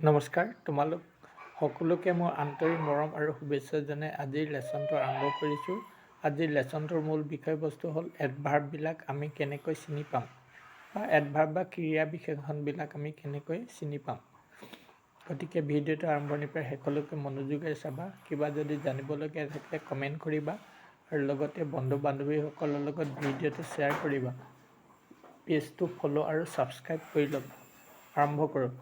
নমস্কাৰ, তোমালোক সকলোকে মোৰ আন্তৰিক মৰম আৰু শুভেচ্ছা জনাই আজিৰ লেচনটো আৰম্ভ কৰিছোঁ। আজিৰ লেচনটোৰ মূল বিষয়বস্তু হ'ল এডভাৰ্ববিলাক আমি কেনেকৈ চিনি পাম বা এডভাৰ্ব বা ক্ৰিয়া বিশেষণবিলাক আমি কেনেকৈ চিনি পাম। গতিকে ভিডিঅ'টো আৰম্ভণিৰ পৰা শেষলৈকে মনোযোগেৰে চাবা। কিবা যদি জানিবলগীয়া থাকে কমেণ্ট কৰিবা আৰু লগতে বন্ধু বান্ধৱীসকলৰ লগত ভিডিঅ'টো শ্বেয়াৰ কৰিবা। পেজটো ফ'ল' আৰু ছাবস্ক্ৰাইব কৰি ল'বা। আৰম্ভ কৰোঁ।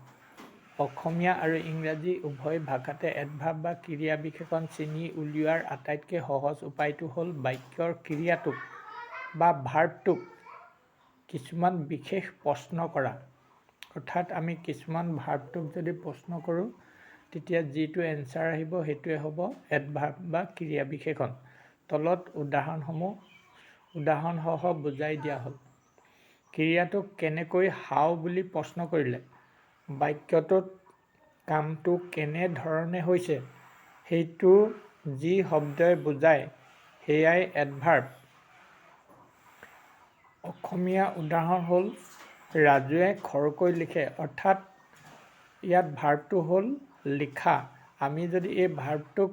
অসমীয়া আৰু ইংৰাজী উভয় ভাষাতে এডভাৰ্ব বা ক্ৰিয়া বিশেষণ চিনি উলিওৱাৰ আটাইতকৈ সহজ উপায়টো হ'ল বাক্যৰ ক্ৰিয়াটোক বা ভাৰ্বটোক কিছুমান বিশেষ প্ৰশ্ন কৰা। অৰ্থাৎ আমি কিছুমান ভাৰ্বটোক যদি প্ৰশ্ন কৰোঁ তেতিয়া যিটো এনচাৰ আহিব সেইটোৱে হ'ব এডভাৰ্ব বা ক্ৰিয়া বিশেষণ। তলত উদাহৰণসহ বুজাই দিয়া হ'ল। ক্ৰিয়াটোক কেনেকৈ হাও বুলি প্ৰশ্ন কৰিলে বাক্যটোত কামটো কেনে ধৰণে হৈছে সেইটো যি শব্দই বুজায় সেয়াই এডভাৰ্ব। অসমীয়া উদাহৰণ হ'ল ৰাজুৱে খৰকৈ লিখে। অৰ্থাৎ ইয়াত ভাৰ্বটো হ'ল লিখা। আমি যদি এই ভাৰ্বটোক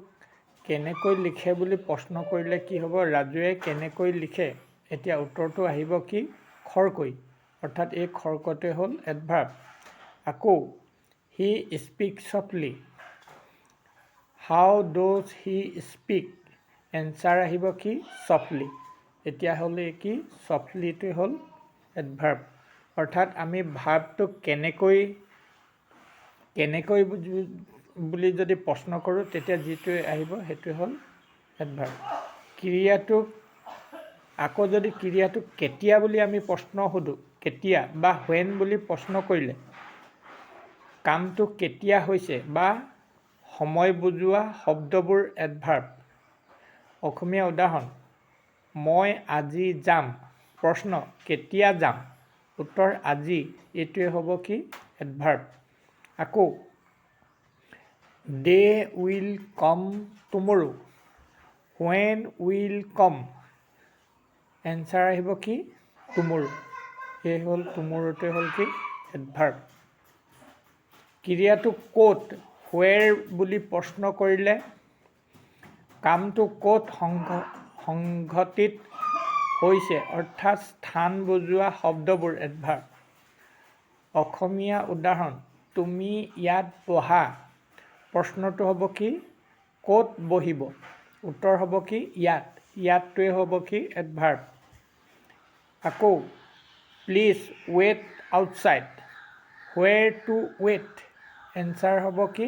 কেনেকৈ লিখে বুলি প্ৰশ্ন কৰিলে কি হ'ব, ৰাজুৱে কেনেকৈ লিখে, এতিয়া উত্তৰটো আহিব কি খৰকৈ। অৰ্থাৎ এই খৰকৈটোৱে হ'ল এডভাৰ্ব। আকৌ he speak softly, how does he speak, answer আহিব কি চফ্টলি। এতিয়া হ'লে কি চফ্টলিটোৱে হ'ল এডভাৰ্ব। অৰ্থাৎ আমি ভাৰ্বটোক কেনেকৈ বুলি যদি প্ৰশ্ন কৰোঁ তেতিয়া যিটোৱে আহিব সেইটোৱে হ'ল এডভাৰ্ব। আকৌ যদি ক্ৰিয়াটোক কেতিয়া বুলি আমি প্ৰশ্ন সোধোঁ, কেতিয়া বা হুৱেন বুলি প্ৰশ্ন কৰিলে কামটো কেতিয়া হৈছে বা সময় বুজোৱা শব্দবোৰ এডভাৰ্ব। অসমীয়া উদাহৰণ মই আজি যাম, প্ৰশ্ন কেতিয়া যাম, উত্তৰ আজি, এইটোৱে হ'ব কি এডভাৰ্ব। আকৌ they will com টুমৰো, when will com, answer আহিব কি টুমৰো। এই হ'ল টুমৰোটোৱে হ'ল কি এডভাৰ্ব। ক্ৰিয়াটো ক'ত হুৱেৰ বুলি প্ৰশ্ন কৰিলে কামটো ক'ত সংঘটিত হৈছে অৰ্থাৎ স্থান বুজোৱা শব্দবোৰ এডভাৰ্ব। অসমীয়া উদাহৰণ তুমি ইয়াত বহা, প্ৰশ্নটো হ'ব কি ক'ত বহিব, উত্তৰ হ'ব কি ইয়াত, ইয়াতটোৱে হ'ব কি এডভাৰ্ব। আকৌ please wait outside, where to wait, answer হ'ব কি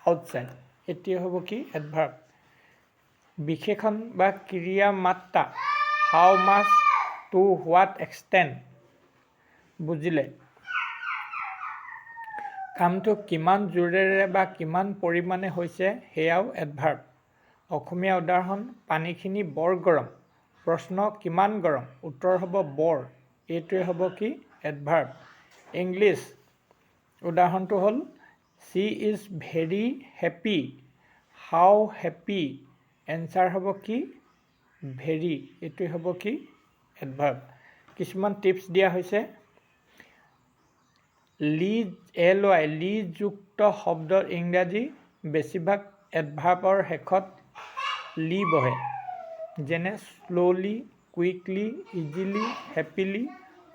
আউটছাইড, এইটোৱে হ'ব কি এডভাৰ্ব। বিশেষণ বা ক্ৰিয়া মাত্ৰা how much, to what extent বুজিলে কামটো কিমান জোৰেৰে বা কিমান পৰিমাণে হৈছে সেয়াও এডভাৰ্ব। অসমীয়া উদাহৰণ পানীখিনি বৰ গৰম, প্ৰশ্ন কিমান গৰম, উত্তৰ হ'ব বৰ, এইটোৱে হ'ব কি এডভাৰ্ব। ইংলিছ উদাহৰণটো হ'ল she is very happy, how happy, answer হ'ব কি ভেৰি, এইটোৱে হ'ব কি এডভাৰ্ব। কিছুমান টিপছ দিয়া হৈছে। লি যুক্ত শব্দৰ ইংৰাজী বেছিভাগ এডভাৰ্বৰ শেষত লি বহে, যেনে শ্ল'লি, কুইকলি, ইজিলি, হেপিলি।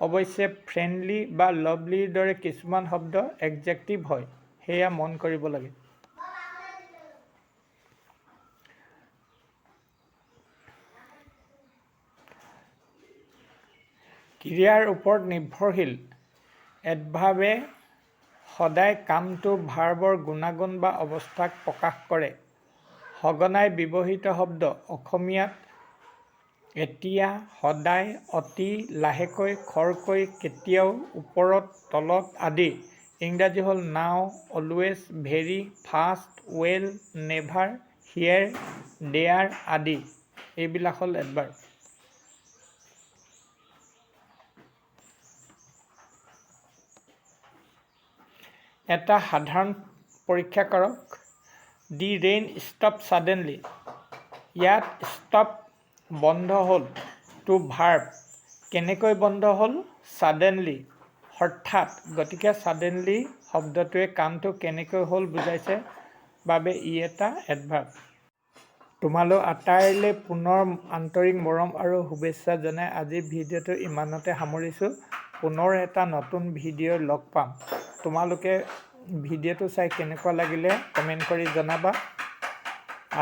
অৱশ্যে ফ্ৰেণ্ডলি বা লাভলিৰ দৰে কিছুমান শব্দ এডজেক্টিভ হয়, সেয়া মন কৰিব লাগে। ক্ৰিয়াৰ ওপৰত নিৰ্ভৰশীল এডভাৰ্বে সদায় কামটো ভাৰ্বৰ গুণাগুণ বা অৱস্থাক প্ৰকাশ কৰে। সঘনাই ব্যৱহৃত শব্দ অসমীয়াত এতিয়া, সদায়, অতি, লাহেকৈ, খৰকৈ, কেতিয়াও, ওপৰত, তলত আদি। ইংৰাজী হ'ল now, always, very, fast, well, never, here, there আদি। এইবিলাক হ'ল এডভাৰ্ব। এটা সাধাৰণ পৰীক্ষা কৰক। দি ৰেইন ষ্টপ ছাডেনলি, ইয়াত ষ্টপ বন্ধ হ'ল, টু ভাৰ্ব, কেনেকৈ বন্ধ হ'ল ছাডেনলি, হঠাৎ, গতিকে ছাডেনলি শব্দটোৱে কামটো কেনেকৈ হ'ল বুজাইছে বাবে ই এটা এডভাৰ্ব। তোমালোক আটাইলৈ পুনৰ আন্তৰিক মৰম আৰু শুভেচ্ছা জনাই আজিৰ ভিডিঅ'টো ইমানতে সামৰিছোঁ। পুনৰ এটা নতুন ভিডিঅ' লগ পাম। তোমালোকে ভিডিঅ'টো চাই কেনেকুৱা লাগিলে কমেণ্ট কৰি জনাবা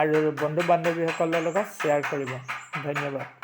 আৰু বন্ধু বান্ধৱীসকলৰ লগত শ্বেয়াৰ কৰিবা। ধন্যবাদ।